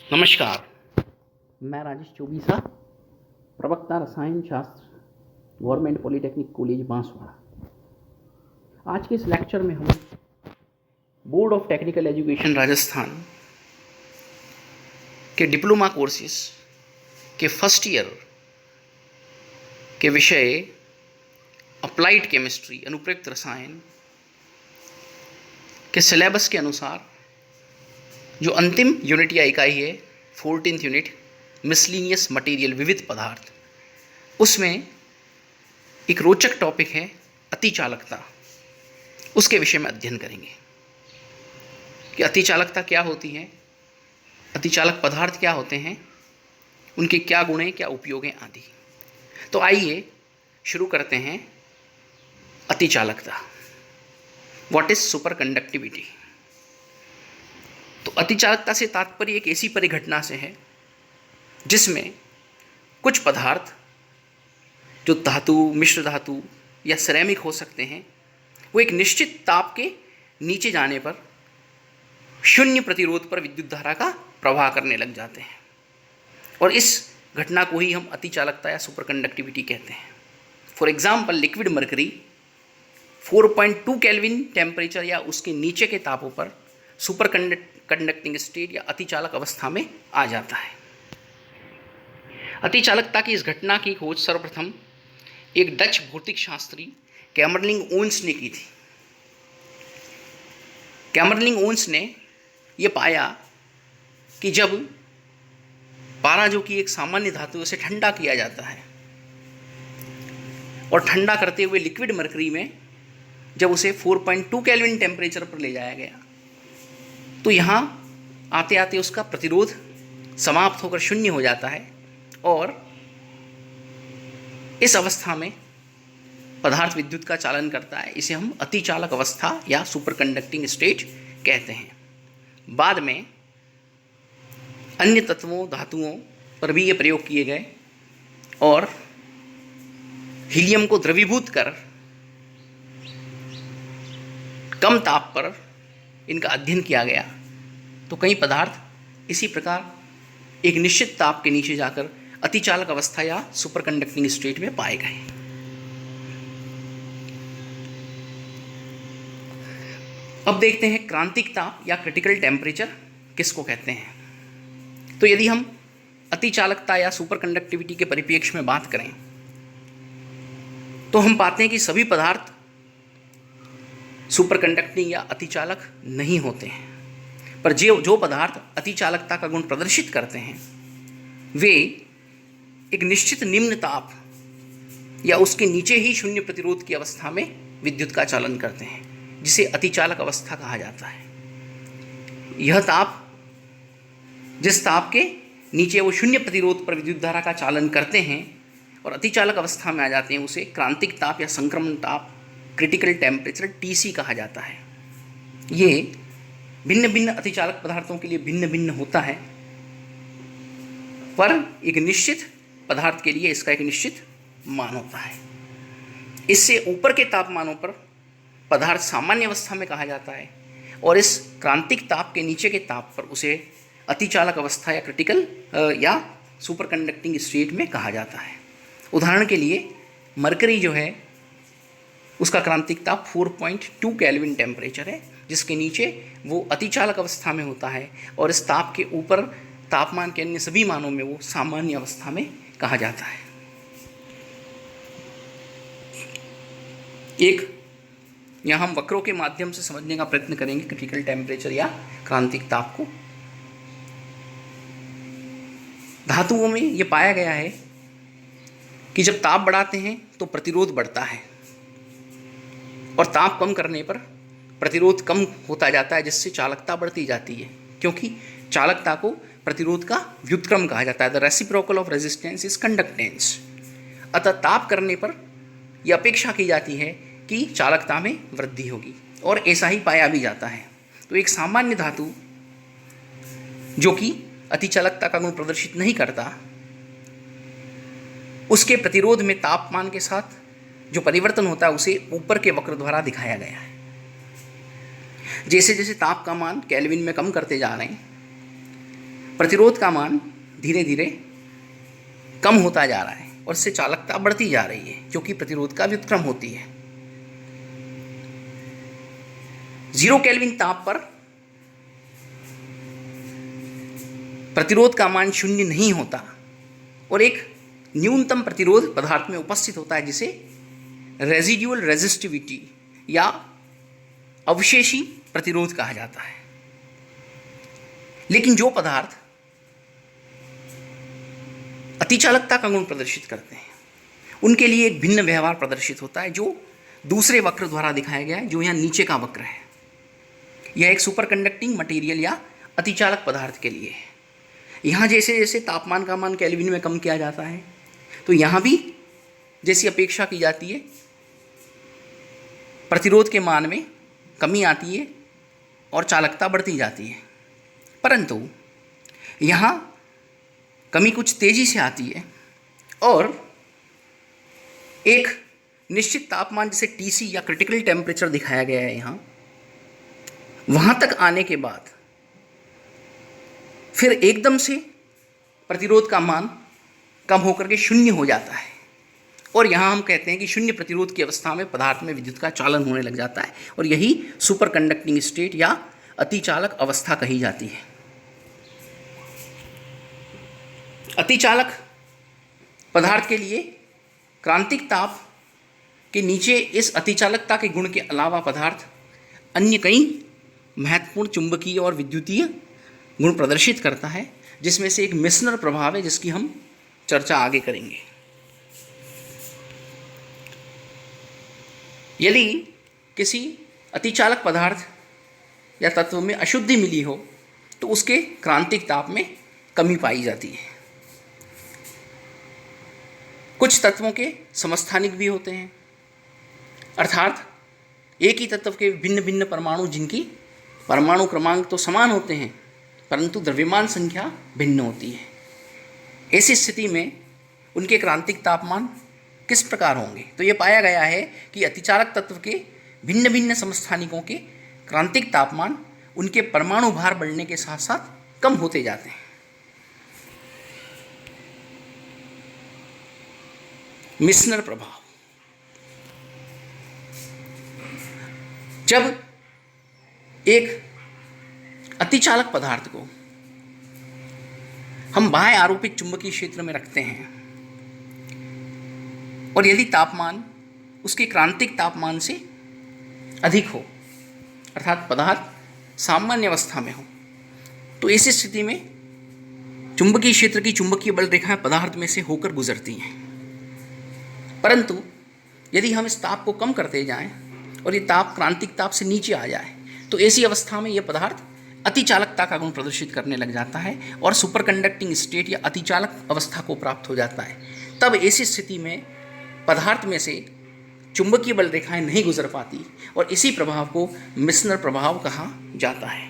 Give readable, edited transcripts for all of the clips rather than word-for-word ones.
नमस्कार। मैं राजेश चौबीसा, प्रवक्ता रसायन शास्त्र, गवर्नमेंट पॉलिटेक्निक कॉलेज बांसवाड़ा। आज के इस लेक्चर में हम board of technical education Rajasthan के डिप्लोमा कोर्सेस के फर्स्ट ईयर के विषय अप्लाइड केमिस्ट्री अनुप्रयुक्त रसायन के सिलेबस के अनुसार जो अंतिम यूनिट या इकाई है 14th यूनिट मिसलिनियस मटेरियल विविध पदार्थ, उसमें एक रोचक टॉपिक है अतिचालकता। उसके विषय में अध्ययन करेंगे कि अतिचालकता क्या होती है, अतिचालक पदार्थ क्या होते हैं, उनके क्या गुण हैं, क्या उपयोग हैं आदि। तो आइए शुरू करते हैं। अतिचालकता, व्हाट इज सुपर कंडक्टिविटी। तो अतिचालकता से तात्पर्य एक ऐसी परिघटना से है जिसमें कुछ पदार्थ जो धातु, मिश्र धातु या सिरेमिक हो सकते हैं, वो एक निश्चित ताप के नीचे जाने पर शून्य प्रतिरोध पर विद्युत धारा का प्रवाह करने लग जाते हैं, और इस घटना को ही हम अतिचालकता या सुपर कंडक्टिविटी कहते हैं। For example, liquid mercury 4.2 kelvin temperature या उसके नीचे के तापों पर सुपर कंडक्टिंग स्टेट या अतिचालक अवस्था में आ जाता है। अतिचालकता की इस घटना की खोज सर्वप्रथम एक डच भौतिक शास्त्री कैमरलिंग ओन्स ने की थी। कैमरलिंग ओन्स ने यह पाया कि जब पारा, जो कि एक सामान्य धातु, उसे ठंडा किया जाता है और ठंडा करते हुए लिक्विड मरकरी में जब उसे 4.2 केल्विन टेम्परेचर पर ले जाया गया, तो यहाँ आते आते उसका प्रतिरोध समाप्त होकर शून्य हो जाता है, और इस अवस्था में पदार्थ विद्युत का चालन करता है। इसे हम अतिचालक अवस्था या सुपर कंडक्टिंग स्टेट कहते हैं। बाद में अन्य तत्वों, धातुओं पर भी ये प्रयोग किए गए और हीलियम को द्रवीभूत कर कम ताप पर इनका अध्ययन किया गया, तो कई पदार्थ इसी प्रकार एक निश्चित ताप के नीचे जाकर अतिचालक अवस्था या सुपर कंडक्टिंग स्टेट में पाए गए। अब देखते हैं क्रांतिक ताप या क्रिटिकल टेम्परेचर किसको कहते हैं। तो यदि हम अतिचालकता या सुपर कंडक्टिविटी के परिप्रेक्ष्य में बात करें तो हम पाते हैं कि सभी पदार्थ सुपर कंडक्टिंग या अतिचालक नहीं होते हैं, पर जो पदार्थ अतिचालकता का गुण प्रदर्शित करते हैं वे एक निश्चित निम्न ताप या उसके नीचे ही शून्य प्रतिरोध की अवस्था में विद्युत का चालन करते हैं, जिसे अतिचालक अवस्था कहा जाता है। यह ताप, जिस ताप के नीचे वो शून्य प्रतिरोध पर विद्युत धारा का चालन करते हैं और अतिचालक अवस्था में आ जाते हैं, उसे क्रांतिक ताप या संक्रमण ताप, क्रिटिकल टेम्परेचर TC कहा जाता है। ये भिन्न भिन्न अतिचालक पदार्थों के लिए भिन्न भिन्न होता है, पर एक निश्चित पदार्थ के लिए इसका एक निश्चित मान होता है। इससे ऊपर के तापमानों पर पदार्थ सामान्य अवस्था में कहा जाता है, और इस क्रांतिक ताप के नीचे के ताप पर उसे अतिचालक अवस्था या क्रिटिकल या सुपर कंडक्टिंग स्टेट में कहा जाता है। उदाहरण के लिए मरकरी जो है उसका क्रांतिक ताप 4.2 केल्विन टेम्परेचर है, जिसके नीचे वो अतिचालक अवस्था में होता है, और इस ताप के ऊपर तापमान के अन्य सभी मानों में वो सामान्य अवस्था में कहा जाता है। एक यहाँ हम वक्रों के माध्यम से समझने का प्रयत्न करेंगे क्रिटिकल टेम्परेचर या क्रांतिक ताप को। धातुओं में ये पाया गया है कि जब ताप बढ़ाते हैं तो प्रतिरोध बढ़ता है, और ताप कम करने पर प्रतिरोध कम होता जाता है, जिससे चालकता बढ़ती जाती है, क्योंकि चालकता को प्रतिरोध का व्युत्क्रम कहा जाता है। The reciprocal of resistance is conductance. अतः ताप करने पर यह अपेक्षा की जाती है कि चालकता में वृद्धि होगी, और ऐसा ही पाया भी जाता है। तो एक सामान्य धातु जो कि अतिचालकता का गुण प्रदर्शित नहीं करता, उसके प्रतिरोध में तापमान के साथ जो परिवर्तन होता है उसे ऊपर के वक्र द्वारा दिखाया गया है। जैसे जैसे ताप का मान केल्विन में कम करते जा रहे हैं, प्रतिरोध का मान धीरे धीरे कम होता जा रहा है और इससे चालकता बढ़ती जा रही है, क्योंकि प्रतिरोध का व्युत्क्रम होती है। 0 केल्विन ताप पर प्रतिरोध का मान शून्य नहीं होता और एक न्यूनतम प्रतिरोध पदार्थ में उपस्थित होता है, जिसे रेजिड्यूअल रेजिस्टिविटी या अवशेषी प्रतिरोध कहा जाता है। लेकिन जो पदार्थ अतिचालकता का गुण प्रदर्शित करते हैं उनके लिए एक भिन्न व्यवहार प्रदर्शित होता है, जो दूसरे वक्र द्वारा दिखाया गया है, जो यहाँ नीचे का वक्र है। यह एक सुपर कंडक्टिंग मटेरियल या अतिचालक पदार्थ के लिए है। यहाँ जैसे जैसे तापमान का मान केल्विन में कम किया जाता है, तो यहाँ भी जैसी अपेक्षा की जाती है प्रतिरोध के मान में कमी आती है और चालकता बढ़ती जाती है। परंतु यहाँ कमी कुछ तेजी से आती है और एक निश्चित तापमान जिसे TC या क्रिटिकल टेम्परेचर दिखाया गया है यहाँ, वहाँ तक आने के बाद फिर एकदम से प्रतिरोध का मान कम होकर के शून्य हो जाता है और यहाँ हम कहते हैं कि शून्य प्रतिरोध की अवस्था में पदार्थ में विद्युत का चालन होने लग जाता है और यही सुपर कंडक्टिंग स्टेट या अतिचालक अवस्था कही जाती है। अतिचालक पदार्थ के लिए क्रांतिक ताप के नीचे इस अतिचालकता के गुण के अलावा पदार्थ अन्य कई महत्वपूर्ण चुंबकीय और विद्युतीय गुण प्रदर्शित करता है, जिसमें से एक मिसनर प्रभाव है, जिसकी हम चर्चा आगे करेंगे। यदि किसी अतिचालक पदार्थ या तत्व में अशुद्धि मिली हो तो उसके क्रांतिक ताप में कमी पाई जाती है। कुछ तत्वों के समस्थानिक भी होते हैं, अर्थात एक ही तत्व के भिन्न भिन्न परमाणु जिनकी परमाणु क्रमांक तो समान होते हैं परंतु द्रव्यमान संख्या भिन्न होती है। ऐसी स्थिति में उनके क्रांतिक तापमान किस प्रकार होंगे? तो ये पाया गया है कि अतिचालक तत्व के भिन्न भिन्न समस्थानिकों के क्रांतिक तापमान उनके परमाणु भार बढ़ने के साथ साथ कम होते जाते हैं। मिसनर प्रभाव, जब एक अतिचालक पदार्थ को हम बाह्य आरोपित चुंबकीय क्षेत्र में रखते हैं और यदि तापमान उसके क्रांतिक तापमान से अधिक हो, अर्थात पदार्थ सामान्य अवस्था में हो, तो ऐसी स्थिति में चुंबकीय क्षेत्र की चुंबकीय बल रेखाएं पदार्थ में से होकर गुजरती हैं। परंतु यदि हम इस ताप को कम करते जाएं और ये ताप क्रांतिक ताप से नीचे आ जाए तो ऐसी अवस्था में यह पदार्थ अतिचालकता का गुण प्रदर्शित करने लग जाता है और सुपर कंडक्टिंग स्टेट या अतिचालक अवस्था को प्राप्त हो जाता है। तब ऐसी स्थिति में पदार्थ में से चुंबकीय बल रेखाएं नहीं गुजर पाती और इसी प्रभाव को मिसनर प्रभाव कहा जाता है।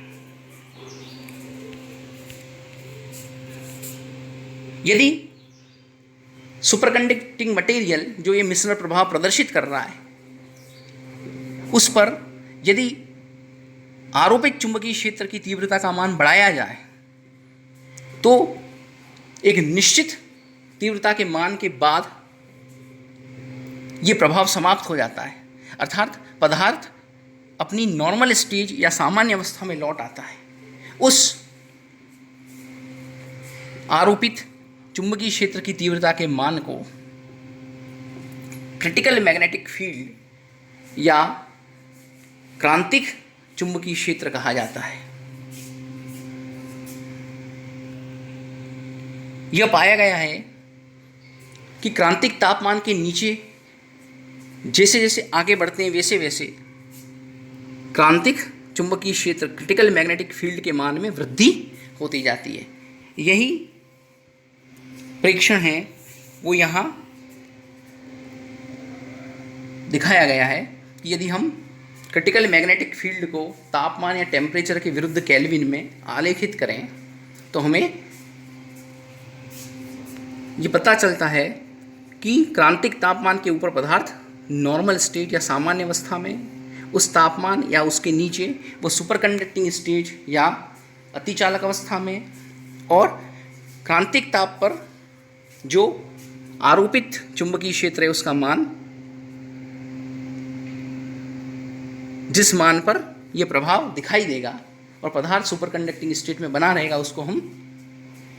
यदि सुपर कंडक्टिंग मटेरियल जो ये मिसनर प्रभाव प्रदर्शित कर रहा है उस पर यदि आरोपित चुंबकीय क्षेत्र की तीव्रता का मान बढ़ाया जाए तो एक निश्चित तीव्रता के मान के बाद ये प्रभाव समाप्त हो जाता है, अर्थात पदार्थ अपनी नॉर्मल स्टेज या सामान्य अवस्था में लौट आता है। उस आरोपित चुंबकीय क्षेत्र की तीव्रता के मान को क्रिटिकल मैग्नेटिक फील्ड या क्रांतिक चुंबकीय क्षेत्र कहा जाता है। यह पाया गया है कि क्रांतिक तापमान के नीचे जैसे जैसे आगे बढ़ते हैं वैसे वैसे क्रांतिक चुंबकीय क्षेत्र क्रिटिकल मैग्नेटिक फील्ड के मान में वृद्धि होती जाती है। यही परीक्षण है वो यहाँ दिखाया गया है कि यदि हम क्रिटिकल मैग्नेटिक फील्ड को तापमान या टेम्परेचर के विरुद्ध केल्विन में आलेखित करें तो हमें ये पता चलता है कि क्रांतिक तापमान के ऊपर पदार्थ नॉर्मल स्टेट या सामान्य अवस्था में, उस तापमान या उसके नीचे वो सुपर कंडक्टिंग स्टेज या अतिचालक अवस्था में और क्रांतिक ताप पर जो आरोपित चुंबकीय क्षेत्र है उसका मान, जिस मान पर यह प्रभाव दिखाई देगा और पदार्थ सुपर कंडक्टिंग स्टेट में बना रहेगा, उसको हम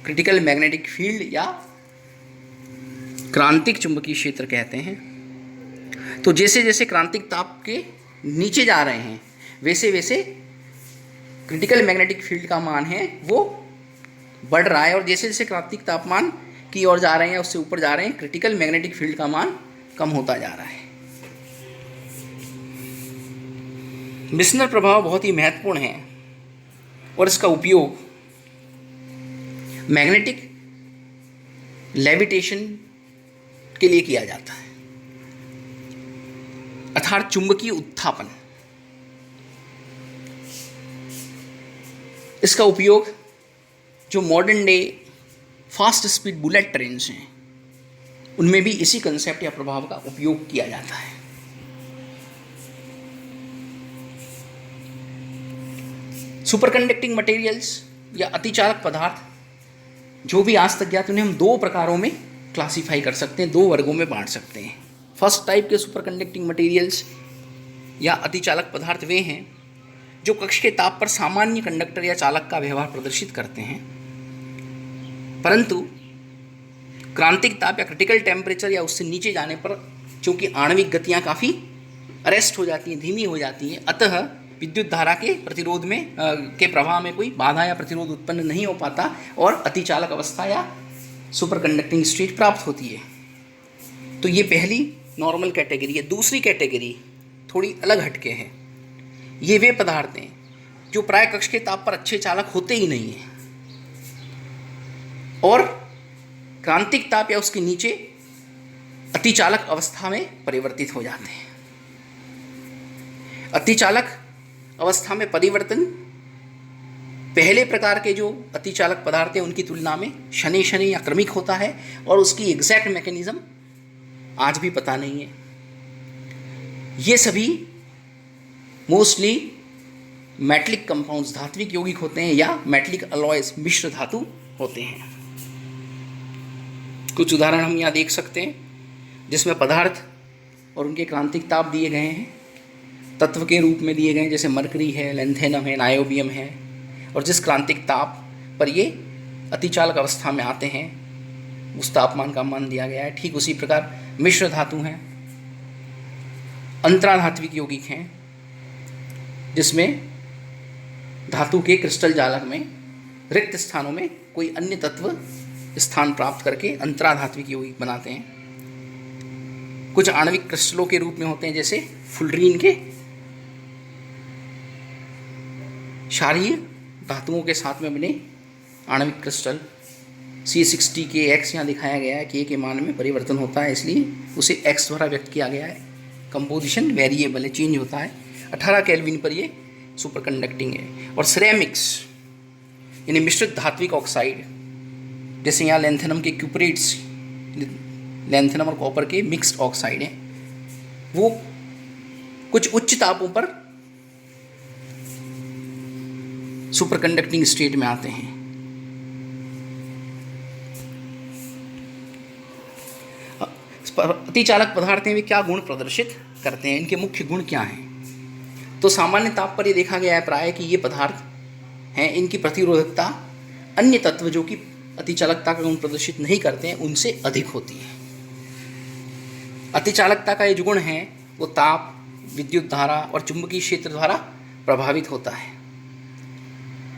क्रिटिकल मैग्नेटिक फील्ड या क्रांतिक चुंबकीय क्षेत्र कहते हैं। तो जैसे जैसे क्रांतिक ताप के नीचे जा रहे हैं वैसे वैसे क्रिटिकल मैग्नेटिक फील्ड का मान है वो बढ़ रहा है, और जैसे जैसे क्रांतिक तापमान की ओर जा रहे हैं, उससे ऊपर जा रहे हैं, क्रिटिकल मैग्नेटिक फील्ड का मान कम होता जा रहा है। मिशनर प्रभाव बहुत ही महत्वपूर्ण है और इसका उपयोग मैग्नेटिक लेविटेशन के लिए किया जाता है, अर्थात चुंबकीय उत्थापन। इसका उपयोग जो modern day fast speed bullet trains हैं उनमें भी इसी कंसेप्ट या प्रभाव का उपयोग किया जाता है। सुपर कंडक्टिंग मटेरियल्स या अतिचालक पदार्थ जो भी आज तक ज्ञात, उन्हें हम दो प्रकारों में क्लासिफाई कर सकते हैं, दो वर्गों में बांट सकते हैं। फर्स्ट टाइप के सुपर कंडक्टिंग मटेरियल्स या अतिचालक पदार्थ वे हैं जो कक्ष के ताप पर सामान्य कंडक्टर या चालक का व्यवहार प्रदर्शित करते हैं, परंतु क्रांतिक ताप या क्रिटिकल टेम्परेचर या उससे नीचे जाने पर चूंकि आणविक गतियां काफ़ी अरेस्ट हो जाती हैं, धीमी हो जाती हैं, अतः विद्युत धारा के प्रतिरोध में के प्रवाह में कोई बाधा या प्रतिरोध उत्पन्न नहीं हो पाता और अतिचालक अवस्था या सुपर कंडक्टिंग स्टेट प्राप्त होती है। तो ये पहली नॉर्मल कैटेगरी है। दूसरी कैटेगरी थोड़ी अलग हटके है। ये वे पदार्थ हैं जो प्राय कक्ष के ताप पर अच्छे चालक होते ही नहीं हैं और क्रांतिक ताप या उसके नीचे अतिचालक अवस्था में परिवर्तित हो जाते हैं। अतिचालक अवस्था में परिवर्तन पहले प्रकार के जो अतिचालक पदार्थ हैं उनकी तुलना में शनि शनि या क्रमिक होता है और उसकी एग्जैक्ट मैकेनिज्म आज भी पता नहीं है। ये सभी मोस्टली मेटलिक कंपाउंड्स, धात्विक यौगिक होते हैं या मेटलिक अलॉयज, मिश्र धातु होते हैं। कुछ उदाहरण हम यहाँ देख सकते हैं जिसमें पदार्थ और उनके क्रांतिक ताप दिए गए हैं, तत्व के रूप में दिए गए हैं, जैसे मरकरी है, लेंथेनम है, नायोबियम है, और जिस क्रांतिक ताप पर ये अतिचालक अवस्था में आते हैं उस तापमान का मान दिया गया है। ठीक उसी प्रकार मिश्र धातु हैं, अंतराधात्विक यौगिक हैं, जिसमें धातु के क्रिस्टल जालक में रिक्त स्थानों में कोई अन्य तत्व स्थान प्राप्त करके अंतराधात्विक यौगिक बनाते हैं। कुछ आणविक क्रिस्टलों के रूप में होते हैं, जैसे फुलरीन के क्षारीय धातुओं के साथ में बने आणविक क्रिस्टल C60 के X यहाँ दिखाया गया है, K के मान में परिवर्तन होता है इसलिए उसे X द्वारा व्यक्त किया गया है। कंपोजिशन वेरिएबल है, चेंज होता है। 18 केल्विन पर ये सुपर कंडक्टिंग है। और सिरेमिक्स यानी मिश्रित धात्विक ऑक्साइड, जैसे यहाँ लेंथेनम के क्यूपरेट्स, लेंथेनम और कॉपर के मिक्स्ड ऑक्साइड हैं, वो कुछ उच्च तापों पर सुपर कंडक्टिंग स्टेट में आते हैं। अतिचालक पदार्थ वे क्या गुण प्रदर्शित करते हैं, इनके मुख्य गुण क्या हैं? तो सामान्य ताप पर ये देखा गया है प्राय कि ये पदार्थ हैं, इनकी प्रतिरोधकता अन्य तत्व जो कि अतिचालकता का गुण प्रदर्शित नहीं करते हैं उनसे अधिक होती है। अतिचालकता का ये जो गुण है वो ताप, विद्युत धारा और चुंबकीय क्षेत्र द्वारा प्रभावित होता है।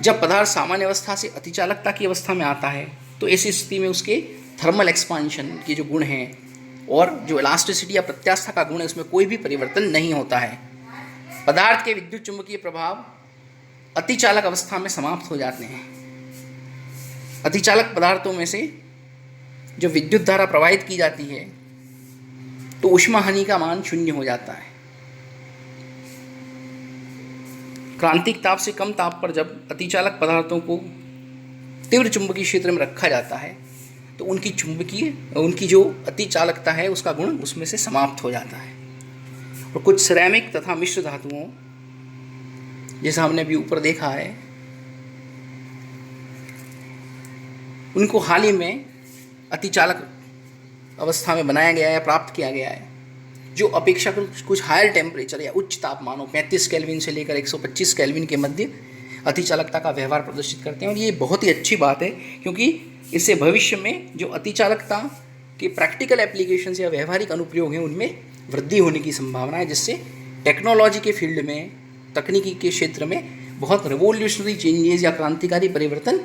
जब पदार्थ सामान्य अवस्था से अतिचालकता की अवस्था में आता है तो ऐसी स्थिति में उसके थर्मल एक्सपांशन के जो गुण हैं और जो इलास्टिसिटी या प्रत्यास्था का गुण है उसमें कोई भी परिवर्तन नहीं होता है। पदार्थ के विद्युत चुंबकीय प्रभाव अतिचालक अवस्था में समाप्त हो जाते हैं। अतिचालक पदार्थों में से जो विद्युत धारा प्रवाहित की जाती है तो ऊष्मा हानि का मान शून्य हो जाता है। क्रांतिक ताप से कम ताप पर जब अतिचालक पदार्थों को तीव्र चुंबकीय क्षेत्र में रखा जाता है तो उनकी जो अतिचालकता है उसका गुण उसमें से समाप्त हो जाता है। और कुछ सिरेमिक तथा मिश्र धातुओं, जैसा हमने अभी ऊपर देखा है, उनको हाल ही में अतिचालक अवस्था में बनाया गया है, प्राप्त किया गया है, जो अपेक्षाकृत कुछ हायर टेम्परेचर या उच्च तापमानों 35 केल्विन से लेकर 125 केल्विन के मध्य अतिचालकता का व्यवहार प्रदर्शित करते हैं। और ये बहुत ही अच्छी बात है, क्योंकि इससे भविष्य में जो अतिचालकता के प्रैक्टिकल एप्लीकेशंस या व्यवहारिक अनुप्रयोग हैं उनमें वृद्धि होने की संभावना है, जिससे टेक्नोलॉजी के फील्ड में, तकनीकी के क्षेत्र में बहुत रिवोल्यूशनरी चेंजेस या क्रांतिकारी परिवर्तन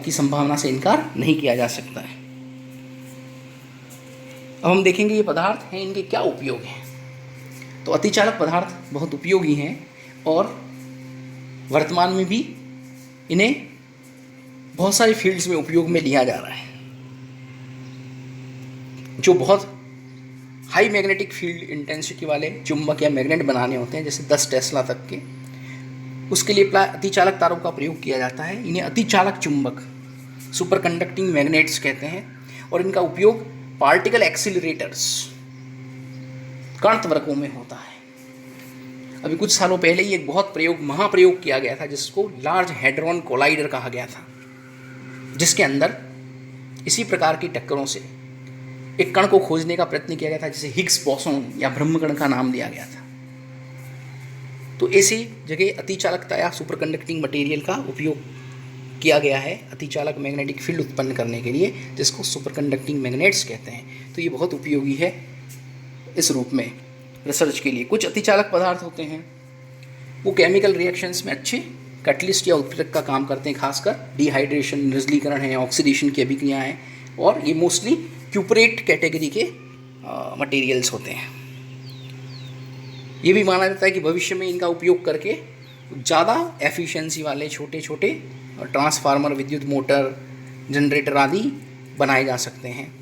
की संभावना से इनकार नहीं किया जा सकता है। अब हम देखेंगे ये पदार्थ हैं, इनके क्या उपयोग हैं। तो अतिचालक पदार्थ बहुत उपयोगी हैं और वर्तमान में भी इन्हें बहुत सारे फील्ड्स में उपयोग में लिया जा रहा है। जो बहुत हाई मैग्नेटिक फील्ड इंटेंसिटी वाले चुंबक या मैग्नेट बनाने होते हैं, जैसे 10 टेस्ला तक के, उसके लिए अतिचालक तारों का प्रयोग किया जाता है। इन्हें अतिचालक चुंबक, सुपर कंडक्टिंग मैग्नेट्स कहते हैं, और इनका उपयोग पार्टिकल एक्सीलरेटर्स, कण त्वरकों में होता है। अभी कुछ सालों पहले ही एक बहुत महाप्रयोग किया गया था, जिसको लार्ज हैड्रॉन कोलाइडर कहा गया था, जिसके अंदर इसी प्रकार की टक्करों से एक कण को खोजने का प्रयत्न किया गया था, जिसे हिग्स बोसोन या ब्रह्मकण का नाम दिया गया था। तो ऐसी जगह अतिचालकता या सुपर कंडक्टिंग मटेरियल का उपयोग किया गया है अतिचालक मैग्नेटिक फील्ड उत्पन्न करने के लिए, जिसको सुपर कंडक्टिंग मैग्नेट्स कहते हैं। तो ये बहुत उपयोगी है इस रूप में रिसर्च के लिए। कुछ अतिचालक पदार्थ होते हैं वो केमिकल रिएक्शंस में अच्छे कैटलिस्ट या उत्प्रेरक का काम करते हैं, खासकर डिहाइड्रेशन, निर्जलीकरण है, ऑक्सीडेशन की अभिक्रिया है, और ये मोस्टली क्यूपरेट कैटेगरी के मटेरियल्स होते हैं। ये भी माना जाता है कि भविष्य में इनका उपयोग करके ज़्यादा एफिशिएंसी वाले छोटे छोटे ट्रांसफार्मर, विद्युत मोटर, जनरेटर आदि बनाए जा सकते हैं।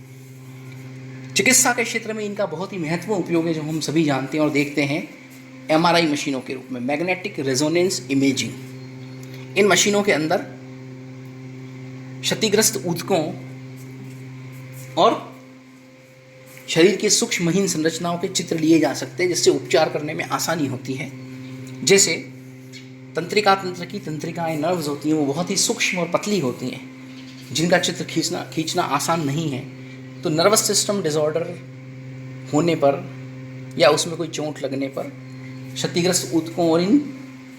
चिकित्सा के क्षेत्र में इनका बहुत ही महत्वपूर्ण उपयोग है, जो हम सभी जानते हैं और देखते हैं, एमआरआई मशीनों के रूप में, मैग्नेटिक रेजोनेंस इमेजिंग। इन मशीनों के अंदर क्षतिग्रस्त ऊतकों और शरीर के सूक्ष्म महीन संरचनाओं के चित्र लिए जा सकते हैं, जिससे उपचार करने में आसानी होती है। जैसे तंत्रिका तंत्र की तंत्रिकाएं, नर्व्स होती हैं, वो बहुत ही सूक्ष्म और पतली होती हैं, जिनका चित्र खींचना आसान नहीं है। तो नर्वस सिस्टम डिसऑर्डर होने पर या उसमें कोई चोट लगने पर क्षतिग्रस्त ऊतकों और इन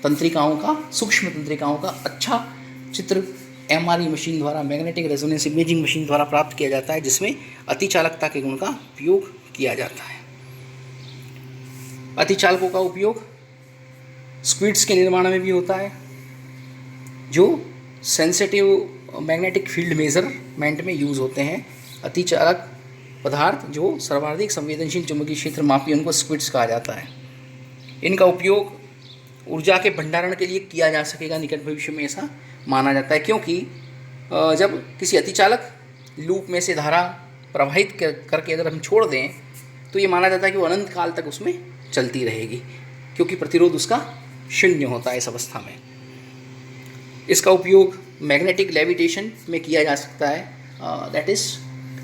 तंत्रिकाओं का, सूक्ष्म तंत्रिकाओं का अच्छा चित्र एमआरआई मशीन द्वारा, मैग्नेटिक रेजोनेंस इमेजिंग मशीन द्वारा प्राप्त किया जाता है, जिसमें अतिचालकता के गुण का उपयोग किया जाता है। अतिचालकों का उपयोग स्क्विड्स के निर्माण में भी होता है, जो सेंसिटिव मैग्नेटिक फील्ड मेजरमेंट में यूज़ होते हैं। अतिचालक पदार्थ जो सर्वाधिक संवेदनशील चुंबकीय क्षेत्र मापी, उनको स्क्विड्स कहा जाता है। इनका उपयोग ऊर्जा के भंडारण के लिए किया जा सकेगा निकट भविष्य में, ऐसा माना जाता है, क्योंकि जब किसी अतिचालक लूप में से धारा प्रवाहित करके अगर हम छोड़ दें, तो ये माना जाता है कि वो अनंत काल तक उसमें चलती रहेगी, क्योंकि प्रतिरोध उसका शून्य होता है इस अवस्था में। इसका उपयोग मैग्नेटिक लेविटेशन में किया जा सकता है, दैट इज़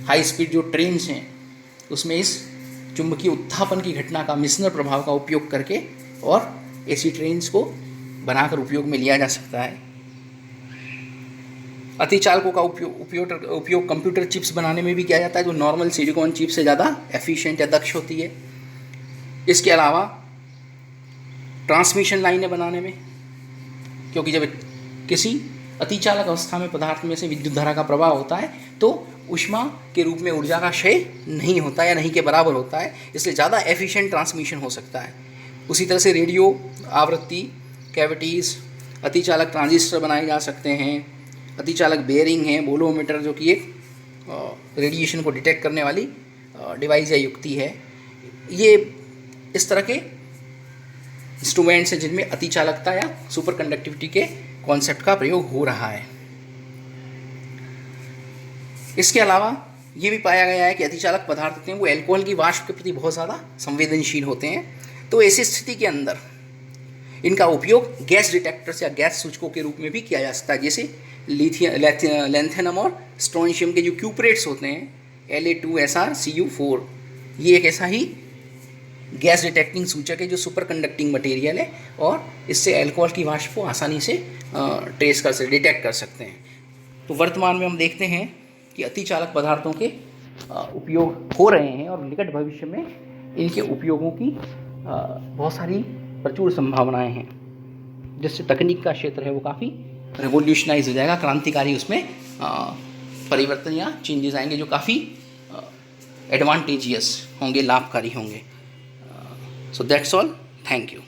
हाई स्पीड जो ट्रेन्स हैं उसमें इस चुंबकीय उत्थापन की घटना का, मिसनर प्रभाव का उपयोग करके, और ऐसी ट्रेन्स को बनाकर उपयोग में लिया जा सकता है। अतिचालकों का उपयोग कंप्यूटर चिप्स बनाने में भी किया जाता है, जो नॉर्मल सिलिकॉन चिप से ज़्यादा एफिशिएंट या दक्ष होती है। इसके अलावा ट्रांसमिशन लाइनें बनाने में, क्योंकि जब किसी अतिचालक अवस्था में पदार्थ में से विद्युत धारा का प्रवाह होता है, तो ऊष्मा के रूप में ऊर्जा का क्षय नहीं होता या नहीं के बराबर होता है, इसलिए ज़्यादा एफिशिएंट ट्रांसमिशन हो सकता है। उसी तरह से रेडियो आवृत्ति कैविटीज़, अतिचालक ट्रांजिस्टर बनाए जा सकते हैं, अतिचालक बेयरिंग है, बोलोमीटर जो कि एक रेडिएशन को डिटेक्ट करने वाली डिवाइस या युक्ति है। ये इस तरह के इंस्ट्रूमेंट्स हैं जिनमें अतिचालकता या सुपर कंडक्टिविटी के कॉन्सेप्ट का प्रयोग हो रहा है। इसके अलावा ये भी पाया गया है कि अतिचालक पदार्थ होते हैं वो एल्कोहल की वाष्प के प्रति बहुत ज़्यादा संवेदनशील होते हैं। तो ऐसी स्थिति के अंदर इनका उपयोग गैस डिटेक्टर्स या गैस सूचकों के रूप में भी किया जा सकता है, जैसे लैंथेनम और स्ट्रोंशियम के जो क्यूपरेट्स होते हैं La2SrCu4, ये एक ऐसा ही गैस डिटेक्टिंग सूचक है जो सुपर कंडक्टिंग मटेरियल है, और इससे अल्कोहल की वाष्प को आसानी से डिटेक्ट कर सकते हैं। तो वर्तमान में हम देखते हैं कि अतिचालक पदार्थों के उपयोग हो रहे हैं और निकट भविष्य में इनके उपयोगों की बहुत सारी प्रचुर संभावनाएं हैं, जिससे तकनीक का क्षेत्र है वो काफ़ी रिवोल्यूशनाइज हो जाएगा, क्रांतिकारी उसमें परिवर्तन या चेंजेस आएंगे जो काफ़ी एडवांटेजियस होंगे, लाभकारी होंगे। So that's all, thank you.